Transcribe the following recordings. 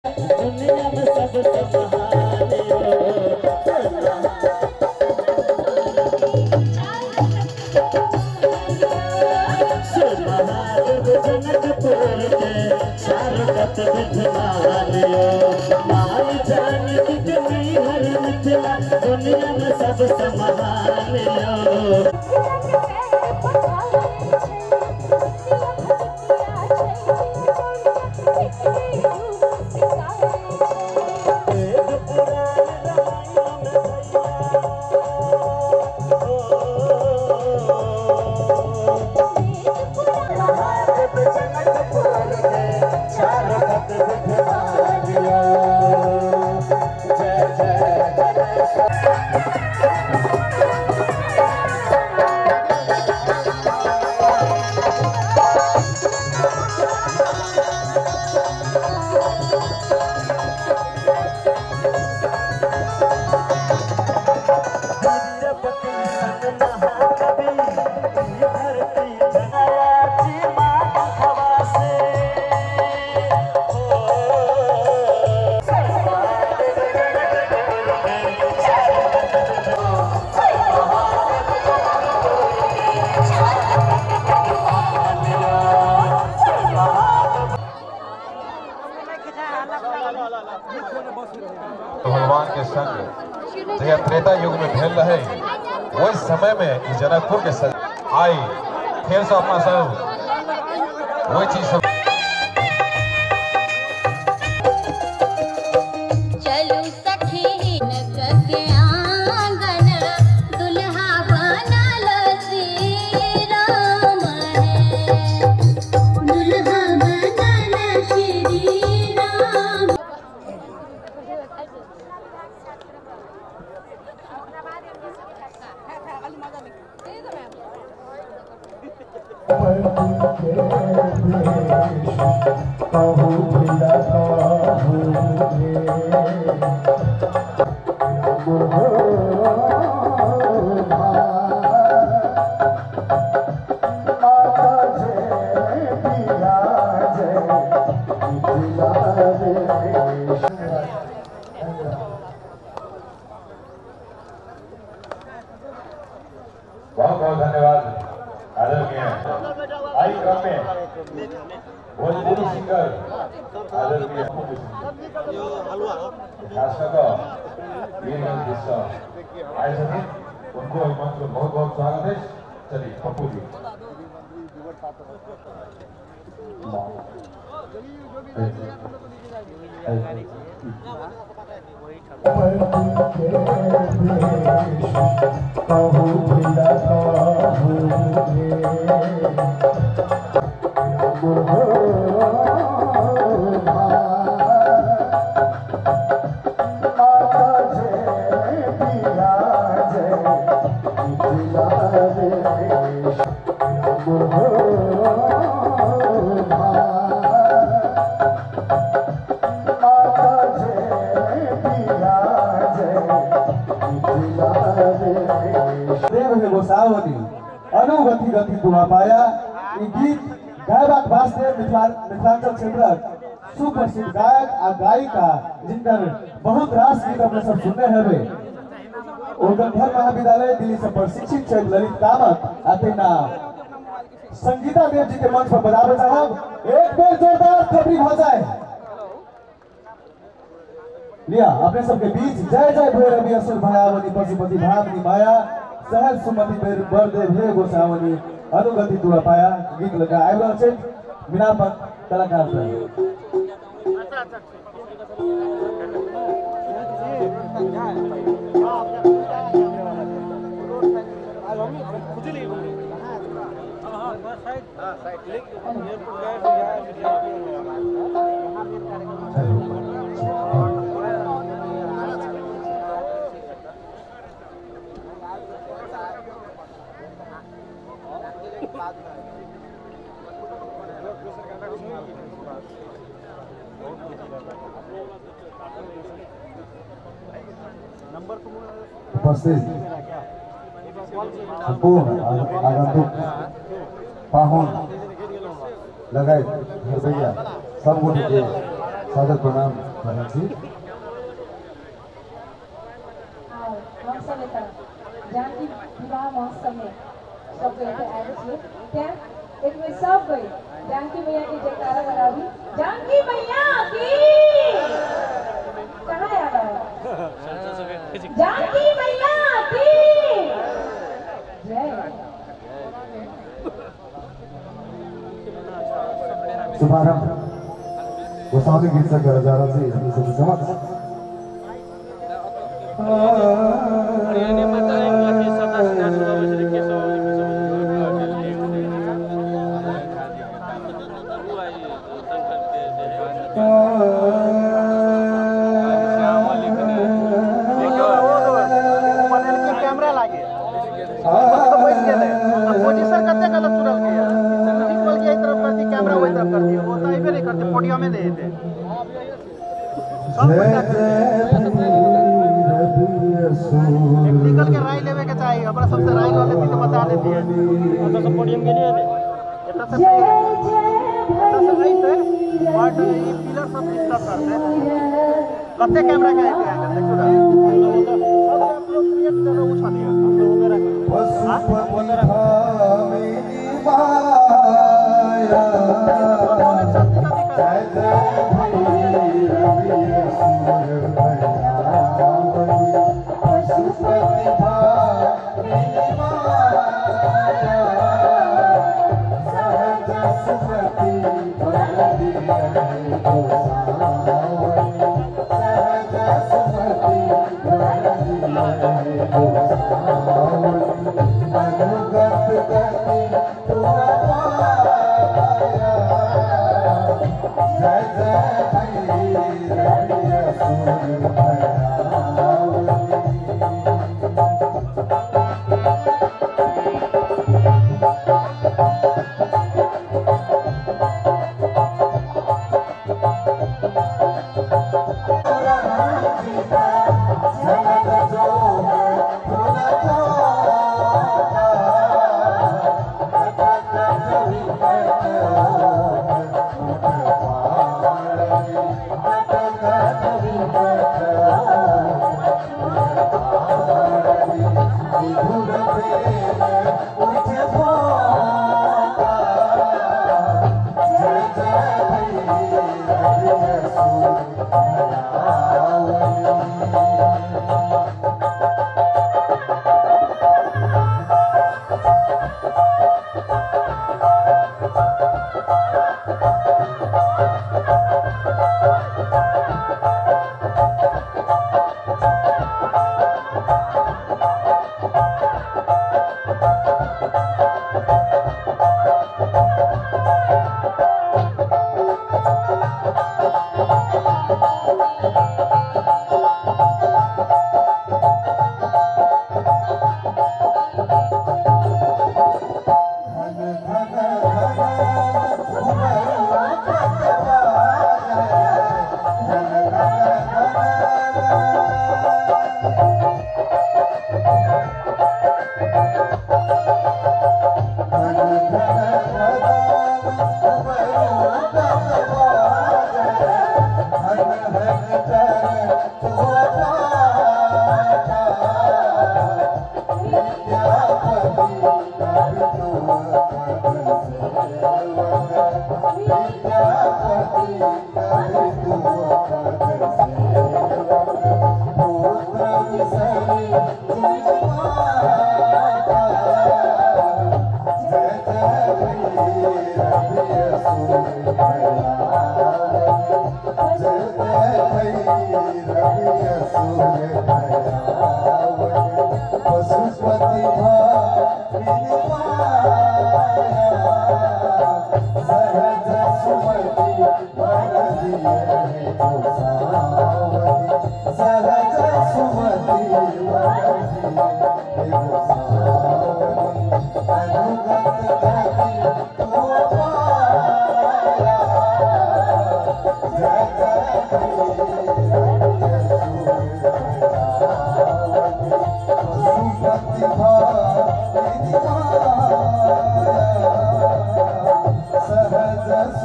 दुनिया में सबसे महान जनकपुर के शारकत विधवालियो माई जान की कमी हर मिथिला दुनिया में सबसे महान भगवान के संग जब त्रेता युग में भेल रहे वही समय में जनकपुर के संग आई फिर से अपना सब वही चीज सब बहुत बहुत धन्यवाद आदरणीय आई क्रम में भोजपुरी सिंगर आदरणीय शासक वीरगंज विश्व आए सभी उनको मंच में बहुत बहुत स्वागत है। चलिए पप्पू जी गोसावती अनुगति गति दुआ पाया गीत गायक वास्ते मिथिलांचल क्षेत्रक सुप्रसिद्ध गायक आ गायिका जिनकर बहुत रास गीत अपने सब सुनने हेबे उर्गंधर महाविद्यालय दिल्ली से प्रशिक्षित छे ललित कामत अतेना संगीता देव जी के मंच पर बजावे साहब एक बेर जोरदार थपड़ी हो जाए लिया अपने सबके बीच जय जय भैरवी असुर भयावनी पशुपति भावनी माया सहज सुमति बरदेव हे गोसावनी अनुगति दुआ पाया गीत लगा आबि रहल छै बिनापन कलाकार उपस्थित संपूर्ण आगंतुक पाहुन लगायत हृदय सब के सादर प्रणाम। हम सब एक जानकी विवाह महोत्सव में सब गए थे आए थे क्या एक में सब गए जानकी मैया की जयकारा लगा दी जानकी मैया की कहाँ याद आया जानकी मैया की जय शुभारंभ गोसावी गीत से करा जा रहा है हम सभी समक्ष कैमरा लागे पोजीशन करते गलत तुरल गया निकल गया इस तरफ करती कैमरा वही तरफ करती वो तो ऐसे नहीं करते पोडियम में दे देते टेक्निकल के राय लेवे के चाहिए अपना सबसे राय ले लेती तो बता देती है तो सब पोडियम के लिए इतना सब नहीं है इतना सब नहीं है पार्ट ये पिलर सब डिस्टर्ब करते हैं कत्ते कैमरा का है देखो ना अब आप लोग क्रिएट करो उठा दिया हम लोग मेरा सहज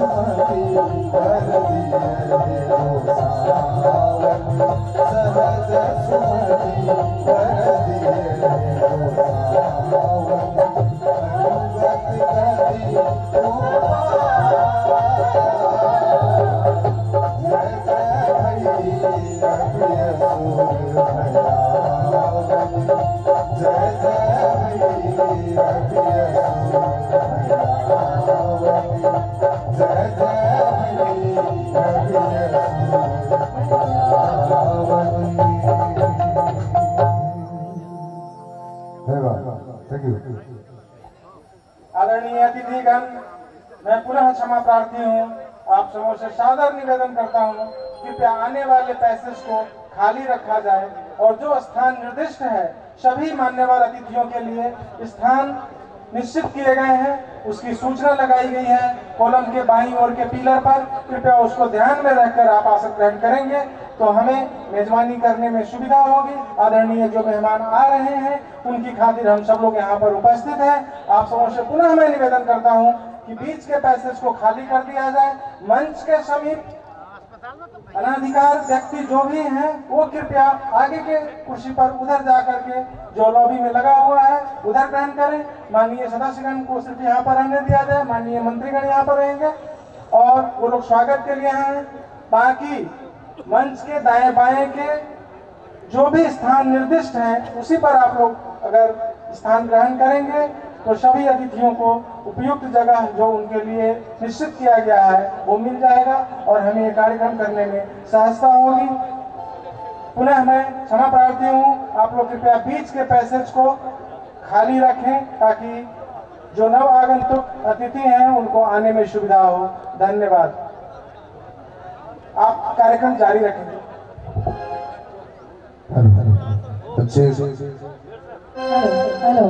सुमति कर दिए आदरणीय अतिथिगण, मैं पुनः क्षमा प्रार्थी हूँ। आप सबों से सादर निवेदन करता हूँ, कृपया आने वाले पैसेज को खाली रखा जाए और जो स्थान निर्दिष्ट है सभी मान्यवर अतिथियों के लिए स्थान निश्चित किए गए हैं, उसकी सूचना लगाई गई है कॉलम के बाईं ओर के पिलर पर। कृपया उसको ध्यान में रखकर आप आसन ग्रहण करेंगे तो हमें मेजबानी करने में सुविधा होगी। आदरणीय जो मेहमान आ रहे हैं उनकी खातिर हम सब लोग यहाँ पर उपस्थित हैं। आप सबों से पुनः मैं निवेदन करता हूँ कि बीच के पैसेज को खाली कर दिया जाए। मंच के समीप अनाधिकार व्यक्ति जो भी हैं वो कृपया आगे के कुर्सी पर उधर जा करके जो लॉबी में लगा हुआ है उधर ग्रहण करें। माननीय सदस्यगण को सिर्फ यहाँ पर रहने दिया जाए। माननीय मंत्रीगण यहाँ पर रहेंगे और वो लोग स्वागत के लिए हैं। बाकी मंच के दाएं बाएं के जो भी स्थान निर्दिष्ट हैं उसी पर आप लोग अगर स्थान ग्रहण करेंगे तो सभी अतिथियों को उपयुक्त जगह जो उनके लिए निश्चित किया गया है वो मिल जाएगा और हमें ये कार्यक्रम करने में सहजता होगी। पुनः मैं क्षमा प्रार्थी हूँ। आप लोग कृपया बीच के पैसेज को खाली रखें ताकि जो नव आगंतुक अतिथि हैं उनको आने में सुविधा हो। धन्यवाद। आप कार्यक्रम जारी रखेंगे। हेलो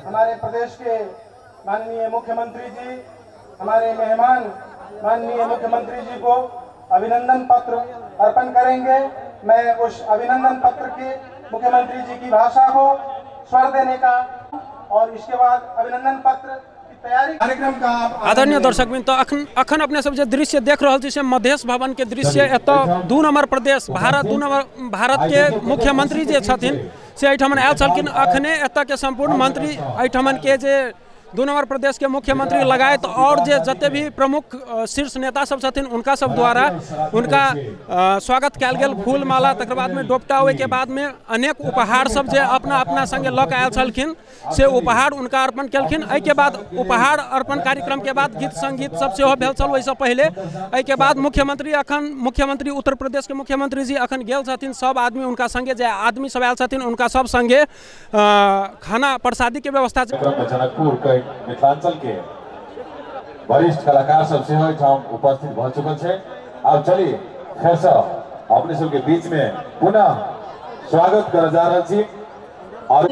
हमारे प्रदेश के माननीय मुख्यमंत्री जी, हमारे मेहमान माननीय मुख्यमंत्री जी को अभिनंदन पत्र अर्पण करेंगे। मैं उस अभिनंदन पत्र के मुख्यमंत्री जी की भाषा को स्वर देने का और इसके बाद अभिनंदन पत्र की तैयारी कार्यक्रम का आदरणीय दर्शकबिन तो अखन अपने सब जे दृश्य देख रहल छी से मधेश भवन के दृश्य। एतऽ 2 नंबर प्रदेश भारत के मुख्यमंत्री जे छथिन से एहिठाम आयल छलखिन। अखने एतऽ के संपूर्ण मंत्री एहिठाम के जे 2 नंबर प्रदेश के मुख्यमंत्री लगायत और जे जते भी प्रमुख शीर्ष नेता सब छथिन उनका सब द्वारा उनका स्वागत कयल गेल, फूल माला तकर बाद में डोपटा, ओहि के बाद में अनेक उपहार सब जे अपना अपना संगे लऽ कऽ आयल छलखिन से उपहार उनका अर्पण केलखिन। एहि के बाद उपहार अर्पण कार्यक्रम के बाद गीत संगीत सब सेहो भेल छल। ओहिसँ पहिले एहि के बाद मुख्यमंत्री उत्तर प्रदेश के मुख्यमंत्री जी अखन गेल छथिन, सब आदमी उनका संगे जे आदमी सब आयल छथिन उनका सब संगे खाना प्रसादी के व्यवस्था। जनकपुर के मिथिलांचल के वरिष्ठ कलाकार सब सेहो उपस्थित भ चुकल छै। अब चली फेर से अपने सबके बीच में पुनः स्वागत कर जा रहल छी। और